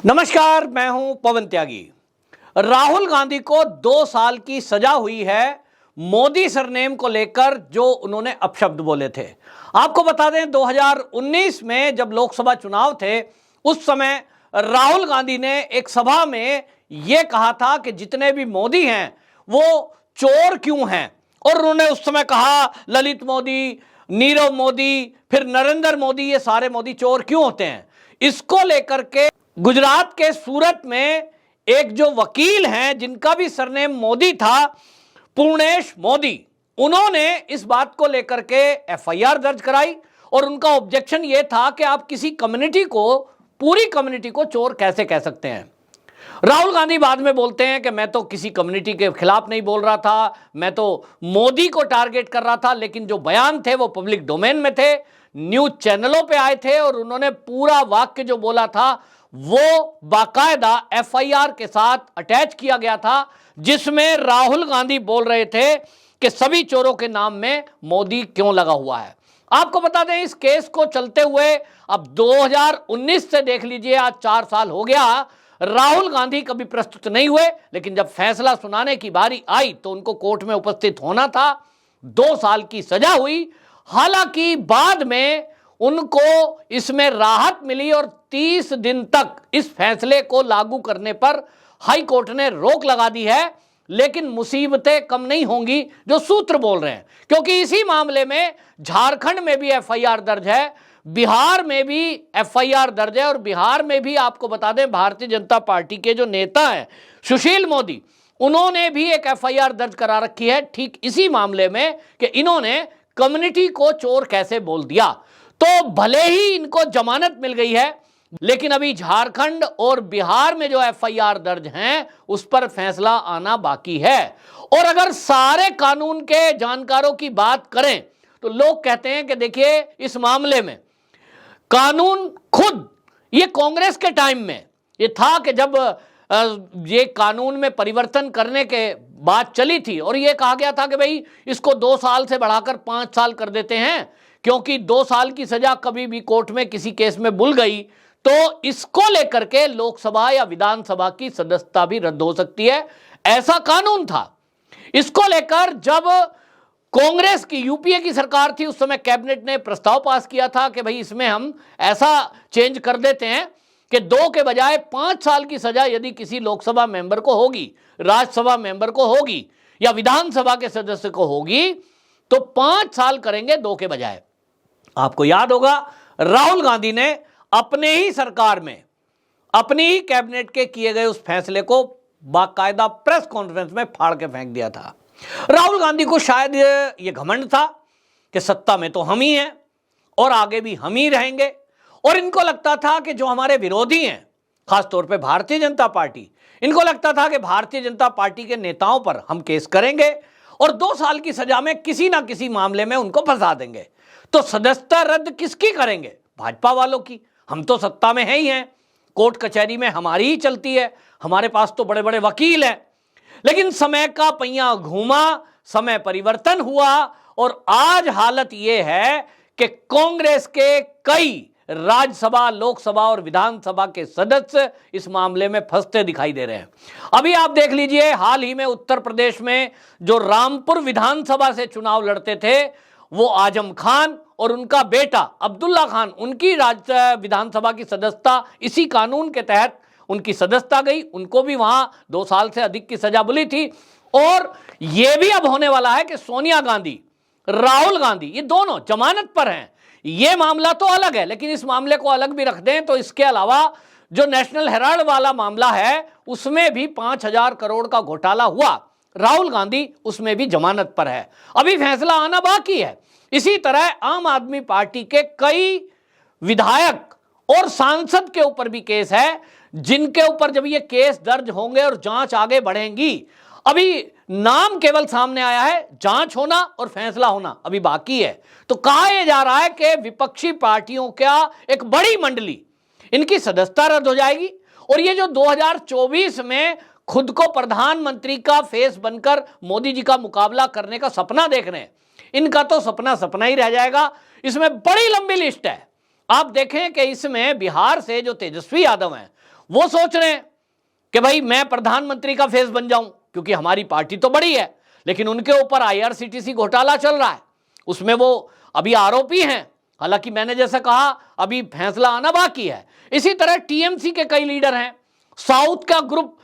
नमस्कार, मैं हूं पवन त्यागी। राहुल गांधी को 2 साल की सजा हुई है मोदी सरनेम को लेकर जो उन्होंने अपशब्द बोले थे। आपको बता दें 2019 में जब लोकसभा चुनाव थे उस समय राहुल गांधी ने एक सभा में यह कहा था कि जितने भी मोदी हैं वो चोर क्यों हैं, और उन्होंने उस समय कहा ललित मोदी, नीरव मोदी, फिर नरेंद्र मोदी, ये सारे मोदी चोर क्यों होते हैं। इसको लेकर के गुजरात के सूरत में एक जो वकील हैं जिनका भी सरनेम मोदी था, पूर्णेश मोदी, उन्होंने इस बात को लेकर के एफआईआर दर्ज कराई और उनका ऑब्जेक्शन यह था कि आप किसी कम्युनिटी को, पूरी कम्युनिटी को चोर कैसे कह सकते हैं। राहुल गांधी बाद में बोलते हैं कि मैं तो किसी कम्युनिटी के खिलाफ नहीं बोल रहा था, मैं तो मोदी को टारगेट कर रहा था, लेकिन जो बयान थे वो पब्लिक डोमेन में थे, न्यूज चैनलों पे आए थे और उन्होंने पूरा वाक्य जो बोला था वो बाकायदा एफआईआर के साथ अटैच किया गया था, जिसमें राहुल गांधी बोल रहे थे कि सभी चोरों के नाम में मोदी क्यों लगा हुआ है। आपको बता दें इस केस को चलते हुए अब 2019 से देख लीजिए, आज 4 साल हो गया। राहुल गांधी कभी प्रस्तुत नहीं हुए, लेकिन जब फैसला सुनाने की बारी आई तो उनको कोर्ट में उपस्थित होना था। 2 साल की सजा हुई। हालांकि बाद में उनको इसमें राहत मिली और 30 दिन तक इस फैसले को लागू करने पर हाई कोर्ट ने रोक लगा दी है। लेकिन मुसीबतें कम नहीं होंगी जो सूत्र बोल रहे हैं, क्योंकि इसी मामले में झारखंड में भी एफआईआर दर्ज है, बिहार में भी एफआईआर दर्ज है, और बिहार में भी आपको बता दें भारतीय जनता पार्टी के जो नेता हैं सुशील मोदी, उन्होंने भी एक एफआईआर दर्ज करा रखी है ठीक इसी मामले में कि इन्होंने कम्युनिटी को चोर कैसे बोल दिया। तो भले ही इनको जमानत मिल गई है, लेकिन अभी झारखंड और बिहार में जो एफआईआर दर्ज हैं उस पर फैसला आना बाकी है। और अगर सारे कानून के जानकारों की बात करें तो लोग कहते हैं कि देखिए इस मामले में कानून खुद, ये कांग्रेस के टाइम में ये था कि जब ये कानून में परिवर्तन करने के बात चली थी और ये कहा गया था कि भाई इसको 2 साल से बढ़ाकर 5 साल कर देते हैं, क्योंकि 2 साल की सजा कभी भी कोर्ट में किसी केस में भूल गई तो इसको लेकर के लोकसभा या विधानसभा की सदस्यता भी रद्द हो सकती है, ऐसा कानून था। इसको लेकर जब कांग्रेस की, यूपीए की सरकार थी, उस समय कैबिनेट ने प्रस्ताव पास किया था कि भाई इसमें हम ऐसा चेंज कर देते हैं कि 2 के बजाय 5 साल की सजा यदि किसी लोकसभा मेंबर को होगी, राज्यसभा मेंबर को होगी या विधानसभा के सदस्य को होगी तो 5 साल करेंगे 2 के बजाय। आपको याद होगा राहुल गांधी ने अपने ही सरकार में, अपनी ही कैबिनेट के किए गए उस फैसले को बाकायदा प्रेस कॉन्फ्रेंस में फाड़ के फेंक दिया था। राहुल गांधी को शायद ये घमंड था कि सत्ता में तो हम ही हैं और आगे भी हम ही रहेंगे, और इनको लगता था कि जो हमारे विरोधी हैं, खासतौर पे भारतीय जनता पार्टी, इनको लगता था कि भारतीय जनता पार्टी के नेताओं पर हम केस करेंगे और 2 साल की सजा में किसी ना किसी मामले में उनको फंसा देंगे। तो सदस्यता रद्द किसकी करेंगे? भाजपा वालों की। हम तो सत्ता में है ही हैं, कोर्ट कचहरी में हमारी ही चलती है, हमारे पास तो बड़े बड़े वकील हैं। लेकिन समय का पहिया घूमा, समय परिवर्तन हुआ और आज हालत यह है कि कांग्रेस के कई राज्यसभा, लोकसभा और विधानसभा के सदस्य इस मामले में फंसते दिखाई दे रहे हैं। अभी आप देख लीजिए, हाल ही में उत्तर प्रदेश में जो रामपुर विधानसभा से चुनाव लड़ते थे वो आजम खान और उनका बेटा अब्दुल्ला खान, उनकी राज्य विधानसभा की सदस्यता इसी कानून के तहत उनकी सदस्यता गई, उनको भी वहां 2 साल से अधिक की सजा मिली थी। और यह भी अब होने वाला है कि सोनिया गांधी, राहुल गांधी, ये दोनों जमानत पर हैं। यह मामला तो अलग है, लेकिन इस मामले को अलग भी रख दें तो इसके अलावा जो नेशनल हेराल्ड वाला मामला है उसमें भी 5,000 करोड़ का घोटाला हुआ, राहुल गांधी उसमें भी जमानत पर है, अभी फैसला आना बाकी है। इसी तरह आम आदमी पार्टी के कई विधायक और सांसद के ऊपर भी केस है, जिनके ऊपर जब ये केस दर्ज होंगे और जांच आगे बढ़ेंगी, अभी नाम केवल सामने आया है, जांच होना और फैसला होना अभी बाकी है। तो कहा यह जा रहा है कि विपक्षी पार्टियों का एक बड़ी मंडली, इनकी सदस्यता रद्द हो जाएगी और ये जो 2024 में खुद को प्रधानमंत्री का फेस बनकर मोदी जी का मुकाबला करने का सपना देख रहे हैं, इनका तो सपना सपना ही रह जाएगा। इसमें बड़ी लंबी लिस्ट है। आप देखें कि इसमें बिहार से जो तेजस्वी यादव हैं वो सोच रहे हैं कि भाई मैं प्रधानमंत्री का फेस बन जाऊं, क्योंकि हमारी पार्टी तो बड़ी है। लेकिन उनके ऊपर आईआरसीटीसी घोटाला चल रहा है, उसमें वो अभी आरोपी हैं। हालांकि मैंने जैसा कहा अभी फैसला आना बाकी है। इसी तरह टीएमसी के कई लीडर हैं, साउथ का ग्रुप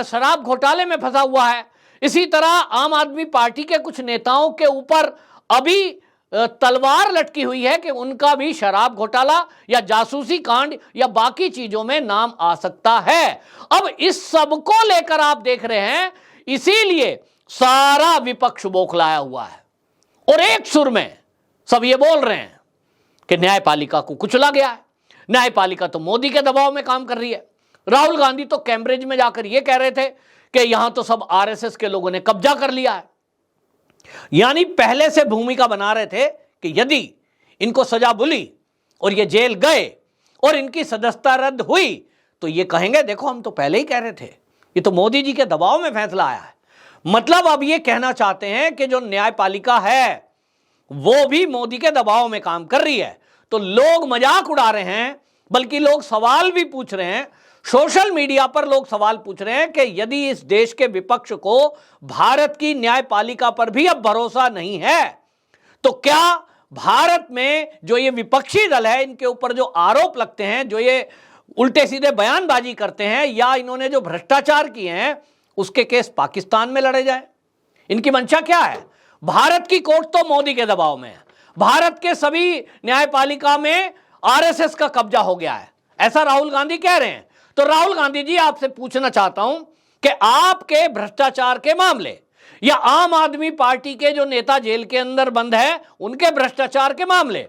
शराब घोटाले में फंसा हुआ है। इसी तरह आम आदमी पार्टी के कुछ नेताओं के ऊपर अभी तलवार लटकी हुई है कि उनका भी शराब घोटाला या जासूसी कांड या बाकी चीजों में नाम आ सकता है। अब इस सब को लेकर आप देख रहे हैं, इसीलिए सारा विपक्ष बौखलाया हुआ है और एक सुर में सब ये बोल रहे हैं कि न्यायपालिका को कुचला गया है, न्यायपालिका तो मोदी के दबाव में काम कर रही है। राहुल गांधी तो कैम्ब्रिज में जाकर ये कह रहे थे कि यहां तो सब आरएसएस के लोगों ने कब्जा कर लिया है। यानी पहले से भूमिका बना रहे थे कि यदि इनको सजा मिली और ये जेल गए और इनकी सदस्यता रद्द हुई तो ये कहेंगे देखो हम तो पहले ही कह रहे थे, ये तो मोदी जी के दबाव में फैसला आया है। मतलब अब ये कहना चाहते हैं कि जो न्यायपालिका है वो भी मोदी के दबाव में काम कर रही है। तो लोग मजाक उड़ा रहे हैं, बल्कि लोग सवाल भी पूछ रहे हैं। सोशल मीडिया पर लोग सवाल पूछ रहे हैं कि यदि इस देश के विपक्ष को भारत की न्यायपालिका पर भी अब भरोसा नहीं है तो क्या भारत में जो ये विपक्षी दल है, इनके ऊपर जो आरोप लगते हैं, जो ये उल्टे सीधे बयानबाजी करते हैं या इन्होंने जो भ्रष्टाचार किए हैं, उसके केस पाकिस्तान में लड़े जाए? इनकी मंशा क्या है? भारत की कोर्ट तो मोदी के दबाव में है, भारत के सभी न्यायपालिका में आरएसएस का कब्जा हो गया है, ऐसा राहुल गांधी कह रहे हैं। तो राहुल गांधी जी, आपसे पूछना चाहता हूं कि आपके भ्रष्टाचार के मामले या आम आदमी पार्टी के जो नेता जेल के अंदर बंद है उनके भ्रष्टाचार के मामले,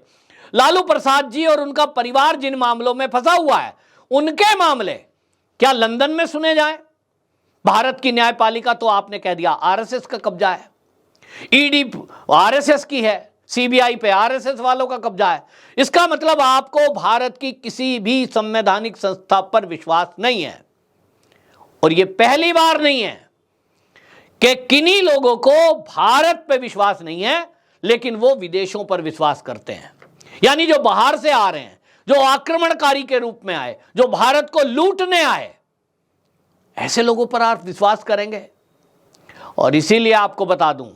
लालू प्रसाद जी और उनका परिवार जिन मामलों में फंसा हुआ है उनके मामले क्या लंदन में सुने जाएं? भारत की न्यायपालिका तो आपने कह दिया आरएसएस का कब्जा है, ईडी आरएसएस की है, सीबीआई पे आरएसएस वालों का कब्जा है। इसका मतलब आपको भारत की किसी भी संवैधानिक संस्था पर विश्वास नहीं है। और यह पहली बार नहीं है कि किन्हीं लोगों को भारत पे विश्वास नहीं है लेकिन वो विदेशों पर विश्वास करते हैं। यानी जो बाहर से आ रहे हैं, जो आक्रमणकारी के रूप में आए, जो भारत को लूटने आए, ऐसे लोगों पर आप विश्वास करेंगे? और इसीलिए आपको बता दूं,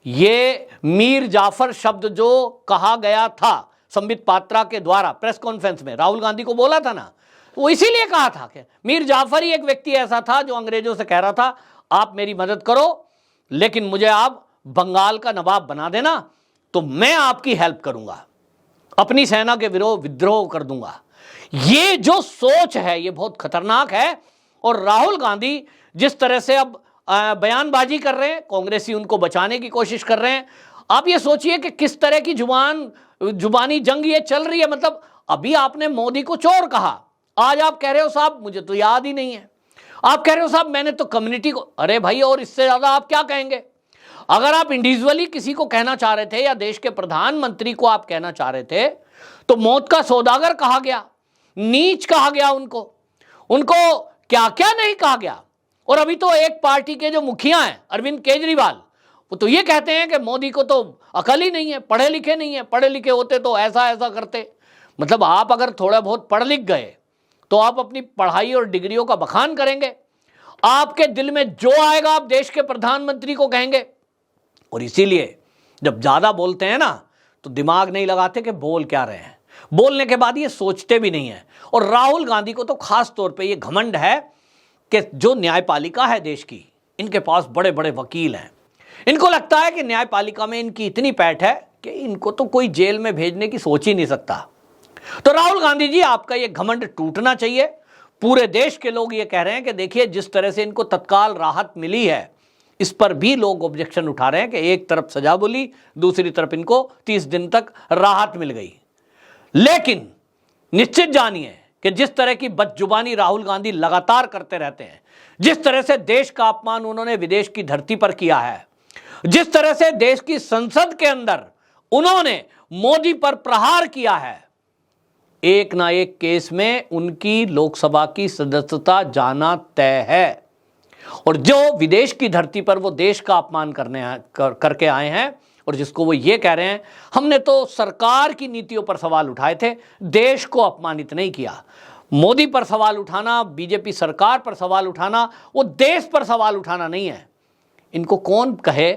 ये मीर जाफर शब्द जो कहा गया था संबित पात्रा के द्वारा प्रेस कॉन्फ्रेंस में, राहुल गांधी को बोला था ना, वो इसीलिए कहा था कि मीर जाफर ही एक व्यक्ति ऐसा था जो अंग्रेजों से कह रहा था आप मेरी मदद करो लेकिन मुझे आप बंगाल का नवाब बना देना तो मैं आपकी हेल्प करूंगा, अपनी सेना के विरोध विद्रोह कर दूंगा। ये जो सोच है ये बहुत खतरनाक है। और राहुल गांधी जिस तरह से अब बयानबाजी कर रहे हैं, कांग्रेसी उनको बचाने की कोशिश कर रहे हैं। आप ये सोचिए कि किस तरह की जुबानी जंग ये चल रही है। मतलब अभी आपने मोदी को चोर कहा, आज आप कह रहे हो साहब मुझे तो याद ही नहीं है, आप कह रहे हो साहब मैंने तो कम्युनिटी को, अरे भाई और इससे ज्यादा आप क्या कहेंगे? अगर आप इंडिविजुअली किसी को कहना चाह रहे थे या देश के प्रधानमंत्री को आप कहना चाह रहे थे तो मौत का सौदागर कहा गया, नीच कहा गया, उनको क्या क्या नहीं कहा गया। और अभी तो एक पार्टी के जो मुखिया हैं अरविंद केजरीवाल, वो तो ये कहते हैं कि मोदी को तो अकल ही नहीं है, पढ़े लिखे नहीं है, पढ़े लिखे होते तो ऐसा ऐसा करते। मतलब आप अगर थोड़ा बहुत पढ़ लिख गए तो आप अपनी पढ़ाई और डिग्रियों का बखान करेंगे, आपके दिल में जो आएगा आप देश के प्रधानमंत्री को कहेंगे। और इसीलिए जब ज्यादा बोलते हैं ना तो दिमाग नहीं लगाते कि बोल क्या रहे हैं, बोलने के बाद ये सोचते भी नहीं है। और राहुल गांधी को तो खास तौर पे ये घमंड है कि जो न्यायपालिका है देश की, इनके पास बड़े बड़े वकील हैं, इनको लगता है कि न्यायपालिका में इनकी इतनी पैठ है कि इनको तो कोई जेल में भेजने की सोच ही नहीं सकता। तो राहुल गांधी जी, आपका ये घमंड टूटना चाहिए। पूरे देश के लोग ये कह रहे हैं कि देखिए जिस तरह से इनको तत्काल राहत मिली है, इस पर भी लोग ऑब्जेक्शन उठा रहे हैं कि एक तरफ सजा बोली, दूसरी तरफ इनको 30 दिन तक राहत मिल गई। लेकिन निश्चित जानिए कि जिस तरह की बदजुबानी राहुल गांधी लगातार करते रहते हैं, जिस तरह से देश का अपमान उन्होंने विदेश की धरती पर किया है, जिस तरह से देश की संसद के अंदर उन्होंने मोदी पर प्रहार किया है, एक ना एक केस में उनकी लोकसभा की सदस्यता जाना तय है। और जो विदेश की धरती पर वो देश का अपमान करके आए हैं और जिसको वो ये कह रहे हैं हमने तो सरकार की नीतियों पर सवाल उठाए थे, देश को अपमानित नहीं किया। मोदी पर सवाल उठाना, बीजेपी सरकार पर सवाल उठाना, वो देश पर सवाल उठाना नहीं है। इनको कौन कहे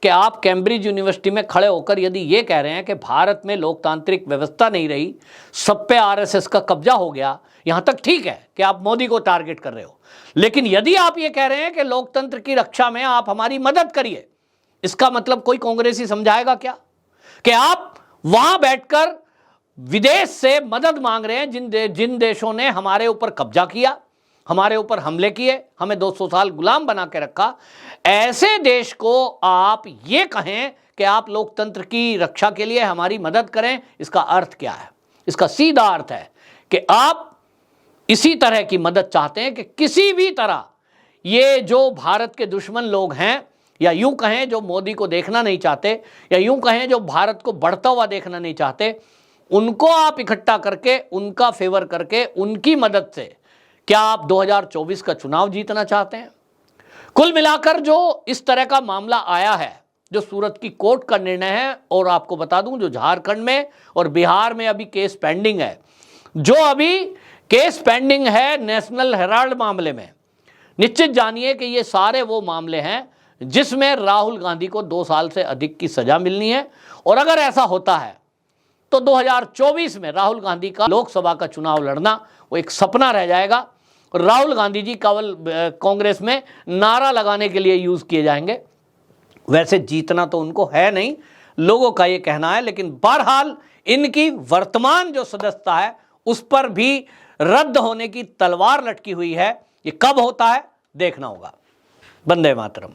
कि आप कैम्ब्रिज यूनिवर्सिटी में खड़े होकर यदि ये कह रहे हैं कि भारत में लोकतांत्रिक व्यवस्था नहीं रही, सब पे आरएसएस का कब्जा हो गया, यहां तक ठीक है कि आप मोदी को टारगेट कर रहे हो, लेकिन यदि आप ये कह रहे हैं कि लोकतंत्र की रक्षा में आप हमारी मदद करिए, इसका मतलब कोई कांग्रेसी समझाएगा क्या कि आप वहां बैठकर विदेश से मदद मांग रहे हैं, जिन देशों ने हमारे ऊपर कब्जा किया, हमारे ऊपर हमले किए, हमें 200 साल गुलाम बना के रखा, ऐसे देश को आप ये कहें कि आप लोकतंत्र की रक्षा के लिए हमारी मदद करें, इसका अर्थ क्या है? इसका सीधा अर्थ है कि आप इसी तरह की मदद चाहते हैं कि किसी भी तरह ये जो भारत के दुश्मन लोग हैं, या यूं कहें जो मोदी को देखना नहीं चाहते, या यूं कहें जो भारत को बढ़ता हुआ देखना नहीं चाहते, उनको आप इकट्ठा करके, उनका फेवर करके, उनकी मदद से क्या आप 2024 का चुनाव जीतना चाहते हैं? कुल मिलाकर जो इस तरह का मामला आया है, जो सूरत की कोर्ट का निर्णय है, और आपको बता दूं जो झारखंड में और बिहार में अभी केस पेंडिंग है, जो अभी केस पेंडिंग है नेशनल हेराल्ड मामले में, निश्चित जानिए कि ये सारे वो मामले हैं जिसमें राहुल गांधी को 2 साल से अधिक की सजा मिलनी है। और अगर ऐसा होता है तो 2024 में राहुल गांधी का लोकसभा का चुनाव लड़ना वो एक सपना रह जाएगा। राहुल गांधी जी केवल कांग्रेस में नारा लगाने के लिए यूज किए जाएंगे, वैसे जीतना तो उनको है नहीं, लोगों का ये कहना है। लेकिन बहरहाल इनकी वर्तमान जो सदस्यता है उस पर भी रद्द होने की तलवार लटकी हुई है। ये कब होता है देखना होगा। वंदे मातरम।